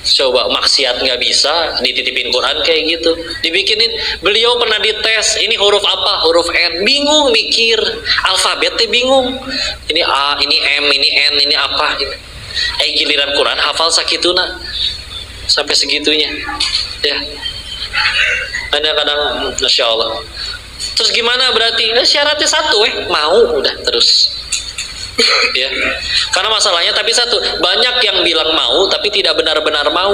Coba maksiat nggak bisa dititipin Quran kayak gitu, dibikinin. Beliau pernah dites, ini huruf apa, huruf N, bingung mikir alfabetnya, bingung ini A, ini M, ini N, ini apa gitu. Giliran Quran hafal sakituna sampai segitunya ya. Kadang-kadang Masya Allah. Terus gimana berarti? Syaratnya satu mau udah terus ya. Karena masalahnya tapi satu, banyak yang bilang mau tapi tidak benar-benar mau.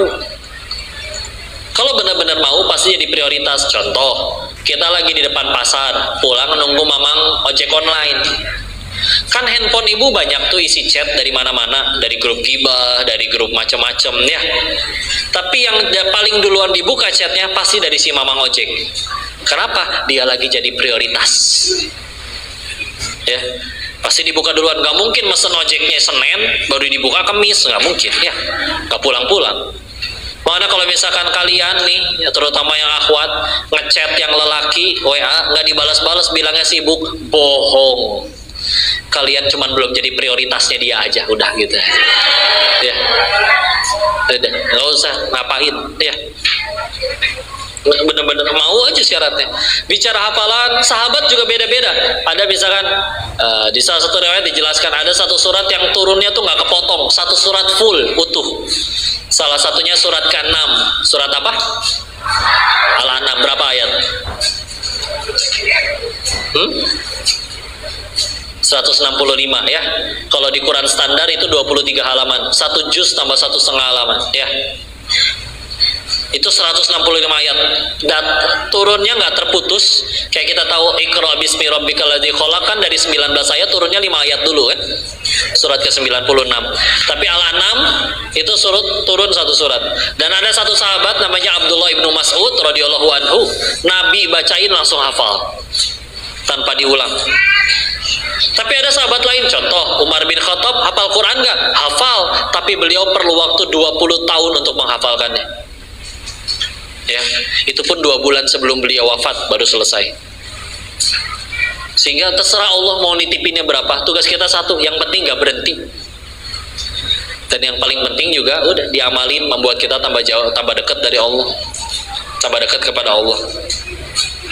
Kalau benar-benar mau pasti jadi prioritas. Contoh, kita lagi di depan pasar, pulang nunggu mamang ojek online. Kan handphone ibu banyak tuh isi chat dari mana-mana, dari grup gibah, dari grup macam-macam ya. Tapi yang paling duluan dibuka chatnya pasti dari si mamang ojek. Kenapa? Dia lagi jadi prioritas ya. Pasti dibuka duluan, nggak mungkin mesen ojeknya Senin baru dibuka Kamis, nggak mungkin ya, nggak pulang-pulang. Mana kalau misalkan kalian nih, ya terutama yang akhwat, ngechat yang lelaki WA nggak dibalas-balas, bilangnya sibuk, bohong. Kalian cuman belum jadi prioritasnya dia aja, udah gitu ya. Udah, nggak usah ngapain ya. Bener-bener mau aja syaratnya. Bicara hafalan, sahabat juga beda-beda. Ada misalkan di salah satu riwayat dijelaskan ada satu surat yang turunnya tuh nggak kepotong, satu surat full utuh. Salah satunya surat ke-6. Surat apa? Al-An'am. Berapa ayat? 165 ya. Kalau di Quran standar itu 23 halaman, 1 juz tambah 1,5 halaman ya. Itu 165 ayat. Dan turunnya nggak terputus. Kayak kita tahu Iqra bismi rabbikal ladzi khalaq kan dari 19 ayat turunnya 5 ayat dulu kan. Surat ke-96. Tapi Al-An'am itu turun 1 surat. Dan ada satu sahabat namanya Abdullah ibnu Mas'ud radhiyallahu anhu, Nabi bacain langsung hafal tanpa diulang. Tapi ada sahabat lain, contoh Umar bin Khattab, hafal Quran nggak? Hafal, tapi beliau perlu waktu 20 tahun untuk menghafalkannya. Ya, itu pun 2 bulan sebelum beliau wafat baru selesai. Sehingga terserah Allah mau nitipinnya berapa. Tugas kita satu, yang penting nggak berhenti. Dan yang paling penting juga udah diamalin, membuat kita tambah jauh, tambah dekat dari Allah, tambah dekat kepada Allah.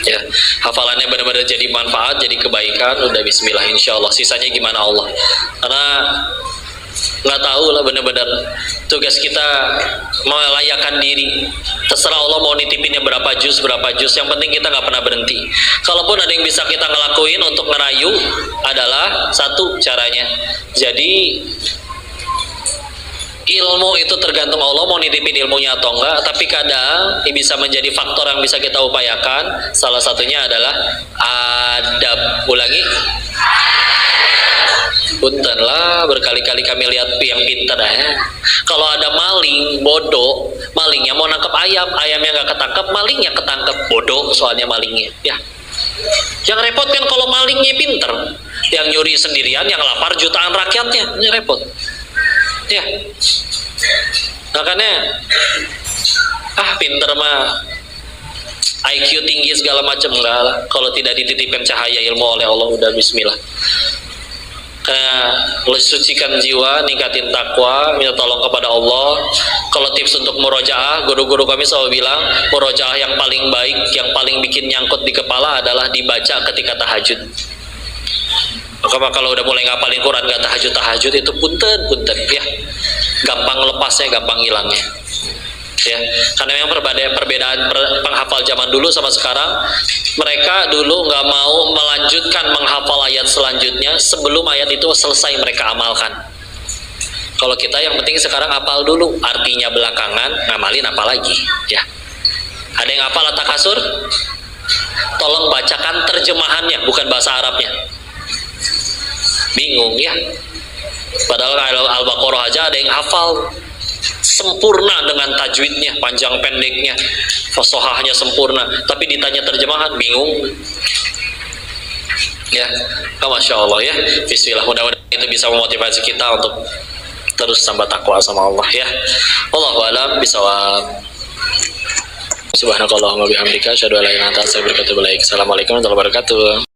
Ya, hafalannya benar-benar jadi manfaat, jadi kebaikan. Udah bismillah, insya Allah. Sisanya gimana Allah? Karena nggak tahu lah, benar-benar tugas kita melayakan diri. Terserah Allah mau nitipinnya berapa juz, yang penting kita nggak pernah berhenti. Kalaupun ada yang bisa kita ngelakuin untuk ngerayu adalah satu caranya, jadi ilmu itu tergantung Allah mau nitipin ilmunya atau enggak. Tapi kadang ini bisa menjadi faktor yang bisa kita upayakan. Salah satunya adalah adab. Ulangi. Punten lah, berkali-kali kami lihat yang pintar ya. Kalau ada maling, bodoh, malingnya mau nangkep ayam, ayamnya nggak ketangkep, malingnya ketangkep, bodoh soalnya malingnya. Ya, yang repot kan kalau malingnya pinter, yang nyuri sendirian, yang lapar jutaan rakyatnya, ini repot. Ya, makanya pinter mah IQ tinggi segala macam enggak lah. Kalau tidak dititipkan cahaya ilmu oleh Allah, udah bismillah. Sucikan jiwa, ningkatin takwa, minta tolong kepada Allah. Kalau tips untuk murojaah, guru-guru kami selalu bilang murojaah yang paling baik, yang paling bikin nyangkut di kepala adalah dibaca ketika tahajud. Maka kalau udah mulai ngapalin Quran gak tahajud itu punten ya, gampang lepasnya, gampang hilangnya ya. Karena memang perbedaan penghafal zaman dulu sama sekarang, mereka dulu nggak mau melanjutkan menghafal ayat selanjutnya sebelum ayat itu selesai mereka amalkan. Kalau kita yang penting sekarang hafal dulu, artinya belakangan ngamalin apa lagi ya. Ada yang hafal at-takasur? Tolong bacakan terjemahannya, bukan bahasa Arabnya. Bingung ya, padahal Al-Baqarah aja ada yang hafal sempurna dengan tajwidnya, panjang pendeknya, fasahahnya sempurna, tapi ditanya terjemahan bingung ya. Masya Allah ya. Bismillah, mudah-mudahan itu bisa memotivasi kita untuk terus tambah takwa sama Allah ya. Wallahu a'lam bishawab. Subhanakallahumma bihamdika asyhadu an la ilaha illa anta astaghfiruka wa atubu ilaik. Assalamualaikum warahmatullahi wabarakatuh.